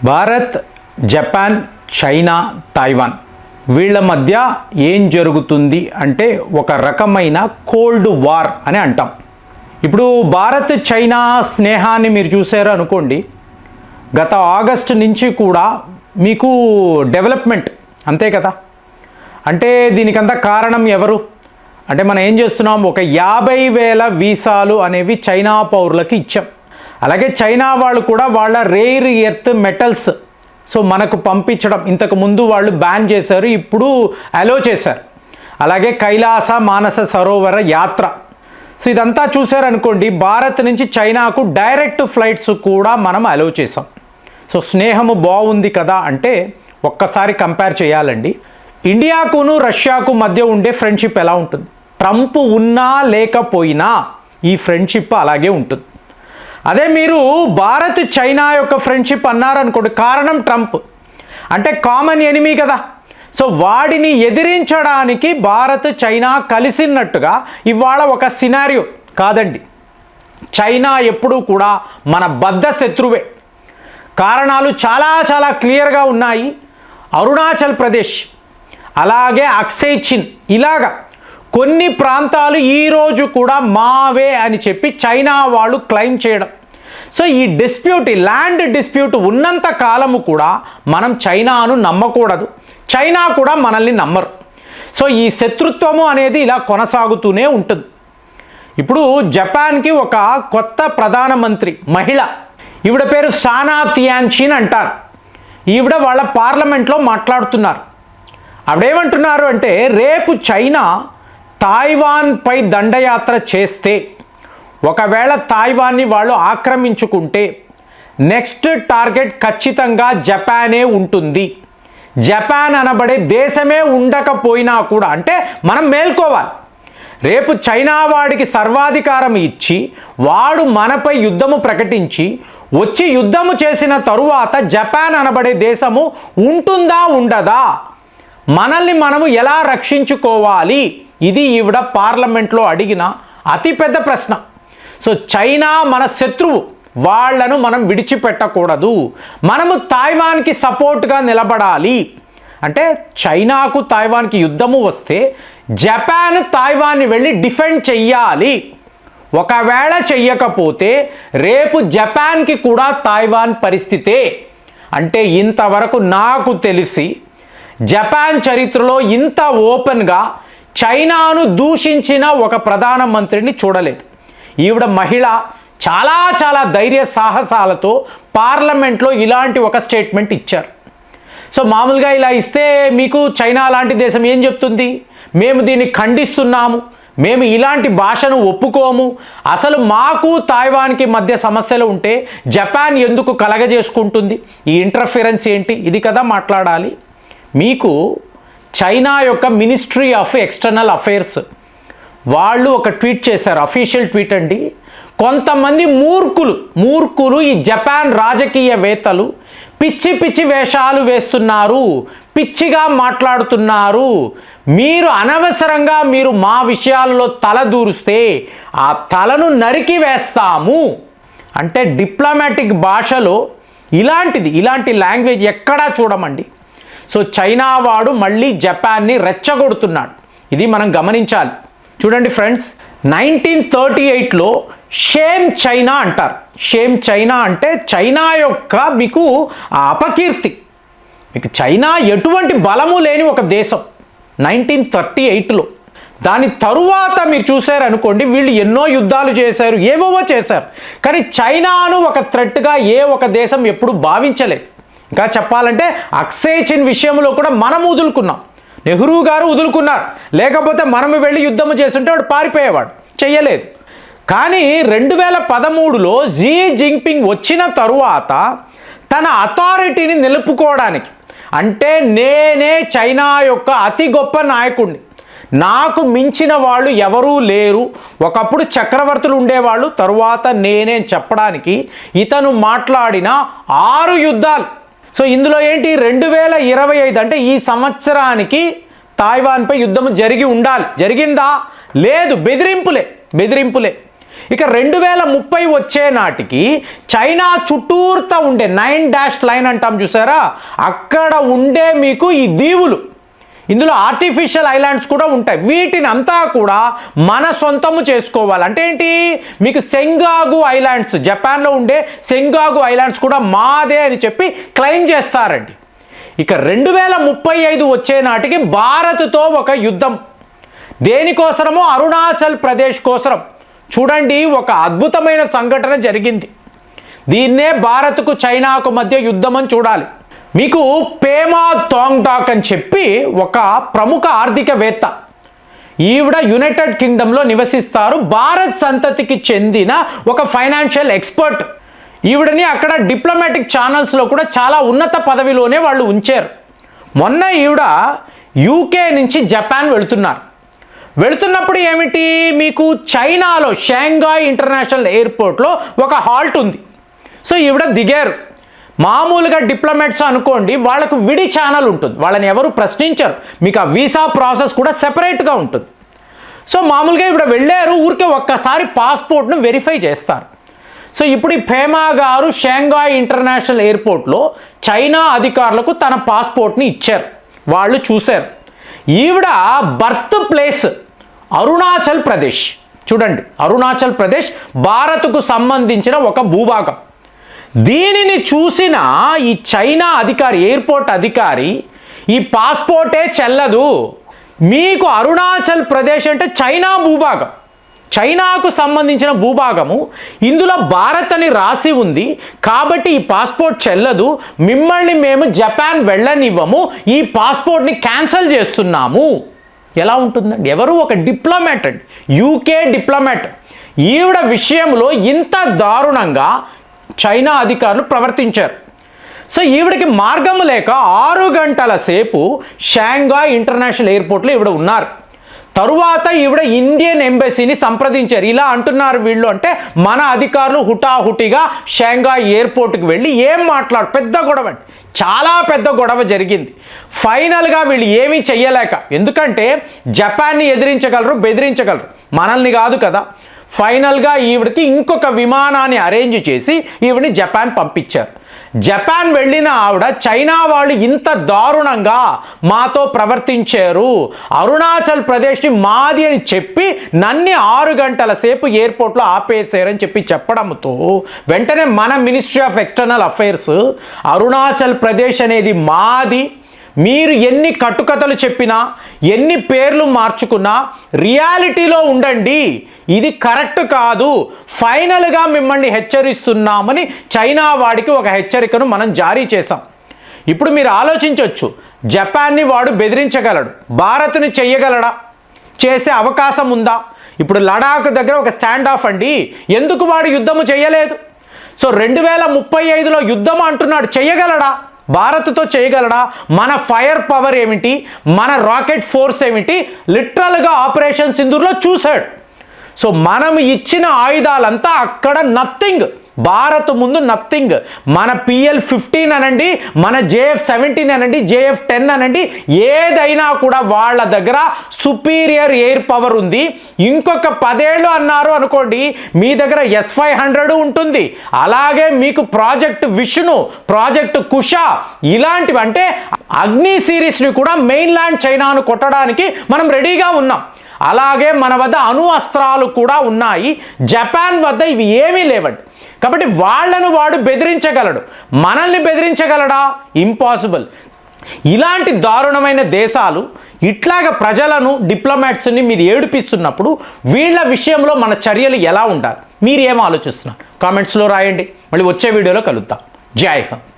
Bharat, Japan, China, Taiwan వీళ్ళ మధ్య ఏం జరుగుతుంది అంటే ఒక రకమైన కోల్డ్ వార్ అని అంటాం. ఇప్పుడు భారత్ చైనా స్నేహాన్ని మీరు చూసారు అనుకోండి, గత ఆగస్టు నుంచి కూడా మీకు డెవలప్మెంట్ అంతే కదా. అంటే దీనికంతా కారణం ఎవరు అంటే మనం ఏం చేస్తున్నాం, ఒక 50,000 వీసాలు అనేవి చైనా పౌరులకి ఇచ్చాం. అలాగే చైనా వాళ్ళు కూడా వాళ్ళ రేర్ ఎర్త్ మెటల్స్ మనకు పంపించడం ఇంతకు ముందు వాళ్ళు బ్యాన్ చేశారు, ఇప్పుడు అలో చేశారు. అలాగే కైలాస మానస సరోవర యాత్ర ఇదంతా చూశారనుకోండి, భారత్ నుంచి చైనాకు డైరెక్ట్ ఫ్లైట్స్ కూడా మనం అలో చేసాం. స్నేహము బాగుంది కదా అంటే ఒక్కసారి కంపేర్ చేయాలండి. ఇండియాకును రష్యాకు మధ్య ఉండే ఫ్రెండ్షిప్ ఎలా ఉంటుంది, ట్రంప్ ఉన్నా లేకపోయినా ఈ ఫ్రెండ్షిప్ అలాగే ఉంటుంది. అదే మీరు భారత్ చైనా యొక్క ఫ్రెండ్షిప్ అన్నారనుకోండి, కారణం ట్రంప్ అంటే కామన్ ఎనిమీ కదా. వాడిని ఎదిరించడానికి భారత్ చైనా కలిసినట్టుగా ఇవాళ ఒక సినారియో కాదండి. చైనా ఎప్పుడూ కూడా మన బద్ధ శత్రువే. కారణాలు చాలా చాలా క్లియర్గా ఉన్నాయి. అరుణాచల్ ప్రదేశ్, అలాగే అక్సై చిన్, ఇలాగా కొన్ని ప్రాంతాలు ఈరోజు కూడా మావే అని చెప్పి చైనా వాళ్ళు క్లెయిమ్ చేయడం. ఈ డిస్ప్యూట్, ఈ ల్యాండ్ డిస్ప్యూట్ ఉన్నంత కాలము కూడా మనం చైనాను నమ్మకూడదు, చైనా కూడా మనల్ని నమ్మరు. ఈ శత్రుత్వము అనేది ఇలా కొనసాగుతూనే ఉంటుంది. ఇప్పుడు జపాన్కి ఒక కొత్త ప్రధానమంత్రి మహిళ, ఈవిడ పేరు సానా టియాన్జిన్ అంటారు. ఈవిడ వాళ్ళ పార్లమెంట్లో మాట్లాడుతున్నారు. ఆవిడేమంటున్నారు అంటే, రేపు చైనా తైవాన్పై దండయాత్ర చేస్తే, ఒకవేళ తైవాన్ని వాళ్ళు ఆక్రమించుకుంటే నెక్స్ట్ టార్గెట్ ఖచ్చితంగా జపానే ఉంటుంది. జపాన్ అనబడే దేశమే ఉండకపోయినా కూడా అంటే మనం మేల్కోవాలి. రేపు చైనా వాడికి సర్వాధికారం ఇచ్చి వాడు మనపై యుద్ధము ప్రకటించి వచ్చి యుద్ధము చేసిన తరువాత జపాన్ అనబడే దేశము ఉంటుందా ఉండదా, మనల్ని మనము ఎలా రక్షించుకోవాలి, ఇది ఈవిడ పార్లమెంట్లో అడిగిన అతిపెద్ద ప్రశ్న. చైనా మన శత్రువు, వాళ్లను మనం విడిచిపెట్టకూడదు, మనము తైవాన్కి సపోర్ట్గా నిలబడాలి. అంటే చైనాకు తైవాన్కి యుద్ధము వస్తే జపాన్ తైవాన్ని వెళ్ళి డిఫెండ్ చెయ్యాలి. ఒకవేళ చెయ్యకపోతే రేపు జపాన్కి కూడా తైవాన్ పరిస్థితే. అంటే ఇంతవరకు నాకు తెలిసి జపాన్ చరిత్రలో ఇంత ఓపెన్గా చైనాను దూషించిన ఒక ప్రధానమంత్రిని చూడలేదు. ఈవిడ మహిళ చాలా చాలా ధైర్య సాహసాలతో పార్లమెంట్లో ఇలాంటి ఒక స్టేట్మెంట్ ఇచ్చారు. మామూలుగా ఇలా ఇస్తే మీకు చైనా లాంటి దేశం ఏం చెప్తుంది, మేము దీన్ని ఖండిస్తున్నాము, మేము ఇలాంటి భాషను ఒప్పుకోము, అసలు మాకు తైవాన్కి మధ్య సమస్యలు ఉంటే జపాన్ ఎందుకు కలగజేసుకుంటుంది, ఈ ఇంటర్ఫిరెన్స్ ఏంటి, ఇది కదా మాట్లాడాలి. మీకు చైనా యొక్క మినిస్ట్రీ ఆఫ్ ఎక్స్టర్నల్ అఫైర్స్ వాళ్ళు ఒక ట్వీట్ చేశారు, అఫీషియల్ ట్వీట్ అండి. కొంతమంది మూర్ఖులు ఈ జపాన్ రాజకీయవేత్తలు పిచ్చి పిచ్చి వేషాలు వేస్తున్నారు, పిచ్చిగా మాట్లాడుతున్నారు, మీరు అనవసరంగా మీరు మా విషయాల్లో తల దూరిస్తే ఆ తలను నరికి వేస్తాము అంటే డిప్లొమాటిక్ భాషలో ఇలాంటి లాంగ్వేజ్ ఎక్కడా చూడమండి. చైనా వాడు మళ్ళీ జపాన్ని రెచ్చగొడుతున్నాడు, ఇది మనం గమనించాలి. చూడండి ఫ్రెండ్స్, 1938లో షేమ్ చైనా అంటారు. షేమ్ చైనా అంటే చైనా యొక్క మీకు అపకీర్తి. మీకు చైనా ఎటువంటి బలము లేని ఒక దేశం 1938లో. దాని తరువాత మీరు చూశారనుకోండి, వీళ్ళు ఎన్నో యుద్ధాలు చేశారు, ఏవో చేశారు, కానీ చైనాను ఒక థ్రెట్గా ఏ ఒక దేశం ఎప్పుడు భావించలేదు. ఇంకా చెప్పాలంటే అక్సై చిన్ విషయంలో కూడా మనం వదులుకున్నాం, నెహ్రూ గారు వదులుకున్నారు, లేకపోతే మనము వెళ్ళి యుద్ధము చేస్తుంటే వాడు పారిపోయేవాడు, చెయ్యలేదు. కానీ 2013లో జీ జింగ్పింగ్ వచ్చిన తరువాత తన అథారిటీని నిలుపుకోవడానికి, అంటే నేనే చైనా యొక్క అతి గొప్ప నాయకుడిని, నాకు మించిన వాళ్ళు ఎవరూ లేరు, ఒకప్పుడు చక్రవర్తులు ఉండేవాళ్ళు, తరువాత నేనే చెప్పడానికి ఇతను మాట్లాడిన 6 యుద్ధాలు. ఇందులో ఏంటి, 2025 అంటే ఈ సంవత్సరానికి తైవాన్పై యుద్ధం జరిగి ఉండాలి. జరిగిందా? లేదు, బెదిరింపులే. ఇక 2030 వచ్చే నాటికి చైనా చుట్టూర్తా ఉండే 9 డాష్ లైన్ అంటాం చూసారా, అక్కడ ఉండే మీకు ఈ దీవులు, ఇందులో ఆర్టిఫిషియల్ ఐలాండ్స్ కూడా ఉంటాయి. వీటిని అంతా కూడా మన సొంతము చేసుకోవాలి. అంటే ఏంటి, మీకు సెంగాగు ఐలాండ్స్, జపాన్లో ఉండే సెంగాగు ఐలాండ్స్ కూడా మాదే అని చెప్పి క్లెయిమ్ చేస్తారండి. ఇక 2035 వచ్చే నాటికి భారత్తో ఒక యుద్ధం. దేనికోసరమో అరుణాచల్ ప్రదేశ్ కోసం. చూడండి, ఒక అద్భుతమైన సంఘటన జరిగింది. దీన్నే భారత్కు చైనాకు మధ్య యుద్ధం అని చూడాలి. మీకు పేమా థాంగ్డాక్ అని చెప్పి ఒక ప్రముఖ ఆర్థికవేత్త, ఈవిడ యునైటెడ్ కింగ్డమ్లో నివసిస్తారు. భారత్ సంతతికి చెందిన ఒక ఫైనాన్షియల్ ఎక్స్పర్ట్. ఈవిడని అక్కడ డిప్లొమాటిక్ ఛానల్స్లో కూడా చాలా ఉన్నత పదవిలోనే వాళ్ళు ఉంచారు. మొన్న ఈవిడ యూకే నుంచి జపాన్ వెళుతున్నప్పుడు ఏమిటి, మీకు చైనాలో షాంఘాయ్ ఇంటర్నేషనల్ ఎయిర్పోర్ట్లో ఒక హాల్ట్ ఉంది. సో ఈవిడ దిగారు. మామూలుగా డిప్లొమాట్స్ అనుకోండి, వాళ్ళకు విడి ఛానల్ ఉంటుంది, వాళ్ళని ఎవరు ప్రశ్నించరు. మీకు ఆ వీసా ప్రాసెస్ కూడా సెపరేట్గా ఉంటుంది. సో మామూలుగా ఈవిడ వెళ్ళారు, ఊరికే ఒక్కసారి పాస్పోర్ట్ను వెరిఫై చేస్తారు. సో ఇప్పుడు ఈ పేమా గారు షాంఘాయ్ ఇంటర్నేషనల్ ఎయిర్పోర్ట్లో చైనా అధికారులకు తన పాస్పోర్ట్ని ఇచ్చారు. వాళ్ళు చూశారు. ఈవిడ బర్త్ ప్లేస్ అరుణాచల్ ప్రదేశ్. చూడండి, అరుణాచల్ ప్రదేశ్ భారత్కు సంబంధించిన ఒక భూభాగం. దీనిని చూసిన ఈ చైనా అధికారి, ఎయిర్పోర్ట్ అధికారి, ఈ పాస్పోర్టే చెల్లదు, మీకు అరుణాచల్ ప్రదేశ్ అంటే చైనా భూభాగం, చైనాకు సంబంధించిన భూభాగము, ఇందులో భారత్ అని రాసి ఉంది కాబట్టి ఈ పాస్పోర్ట్ చెల్లదు, మిమ్మల్ని మేము జపాన్ వెళ్ళనివ్వము, ఈ పాస్పోర్ట్ని క్యాన్సిల్ చేస్తున్నాము. ఎలా ఉంటుందండి? ఎవరు? ఒక డిప్లొమాట్ అండి, యూకే డిప్లొమాట్. ఈవిడ విషయంలో ఇంత దారుణంగా చైనా అధికారులు ప్రవర్తించారు. సో ఈవిడికి మార్గం లేక 6 గంటల సేపు షాంఘాయ్ ఇంటర్నేషనల్ ఎయిర్పోర్ట్లో ఈవిడ ఉన్నారు. తరువాత ఈవిడ ఇండియన్ ఎంబసీని సంప్రదించారు. ఇలా అంటున్నారు వీళ్ళు అంటే, మన అధికారులు హుటాహుటిగా షాంఘాయ్ ఎయిర్పోర్ట్కి వెళ్ళి ఏం పెద్ద గొడవ, చాలా పెద్ద గొడవ జరిగింది. ఫైనల్గా వీళ్ళు ఏమీ చెయ్యలేక, ఎందుకంటే జపాన్ని ఎదిరించగలరు, బెదిరించగలరు, మనల్ని కాదు కదా. ఫైనల్గా ఈవిడికి ఇంకొక విమానాన్ని అరేంజ్ చేసి ఈవిడిని జపాన్ పంపించారు. జపాన్ వెళ్ళిన ఆవిడ, చైనా వాళ్ళు ఇంత దారుణంగా మాతో ప్రవర్తించారు, అరుణాచల్ ప్రదేశ్ని మాది అని చెప్పి నన్ను 6 గంటల సేపు ఎయిర్పోర్ట్లో ఆపేశారని చెప్పడంతో వెంటనే మన ministry of external affairs, Arunachal Pradesh అనేది మాది, మీరు ఎన్ని కట్టుకథలు చెప్పినా, ఎన్ని పేర్లు మార్చుకున్నా రియాలిటీలో ఉండండి, ఇది కరెక్ట్ కాదు, ఫైనల్గా మిమ్మల్ని హెచ్చరిస్తున్నామని చైనా వాడికి ఒక హెచ్చరికను మనం జారీ చేశాం. ఇప్పుడు మీరు ఆలోచించవచ్చు, జపాన్ని వాడు బెదిరించగలడు, భారత్ని చెయ్యగలడా? చేసే అవకాశం ఉందా? ఇప్పుడు లడాక్ దగ్గర ఒక స్టాండ్ ఆఫ్ అండి, ఎందుకు వాడు యుద్ధము చేయలేదు? సో 2035లో యుద్ధం అంటున్నాడు, చెయ్యగలడా? భారత్తో చేయగలడా? మన ఫైర్ పవర్ ఏమిటి, మన రాకెట్ ఫోర్స్ ఏమిటి, లిటరల్గా ఆపరేషన్ సింధూర్లో చూశాడు. సో మనం ఇచ్చిన ఆయుధాలంతా అక్కడ నథింగ్, భారత్ ముందు నథింగ్. మన PL-15 అనండి, మన JF-17 అనండి, JF-10 అనండి, ఏదైనా కూడా వాళ్ళ దగ్గర సుపీరియర్ ఎయిర్ పవర్ ఉంది. ఇంకొక 10 ఏళ్ళు అన్నారు అనుకోండి, మీ దగ్గర S-500 ఉంటుంది. అలాగే మీకు ప్రాజెక్ట్ విష్ణు, ప్రాజెక్ట్ కుష, ఇలాంటివి, అంటే అగ్ని సిరీస్ని కూడా మెయిన్ ల్యాండ్ చైనాను కొట్టడానికి మనం రెడీగా ఉన్నాం. అలాగే మన వద్ద అణు అస్త్రాలు కూడా ఉన్నాయి. జపాన్ వద్ద ఇవి ఏమీ లేవండి. కాబట్టి వాళ్ళను వాడు బెదిరించగలడు, మనల్ని బెదిరించగలడా? ఇంపాసిబుల్. ఇలాంటి దారుణమైన దేశాలు ఇట్లాగ ప్రజలను, డిప్లొమాట్స్ని మీరు ఏడిపిస్తున్నప్పుడు వీళ్ళ విషయంలో మన చర్యలు ఎలా ఉండాలి? మీరు ఏం ఆలోచిస్తున్నారు? కామెంట్స్లో రాయండి. మళ్ళీ వచ్చే వీడియోలో కలుద్దాం. జై హింద్.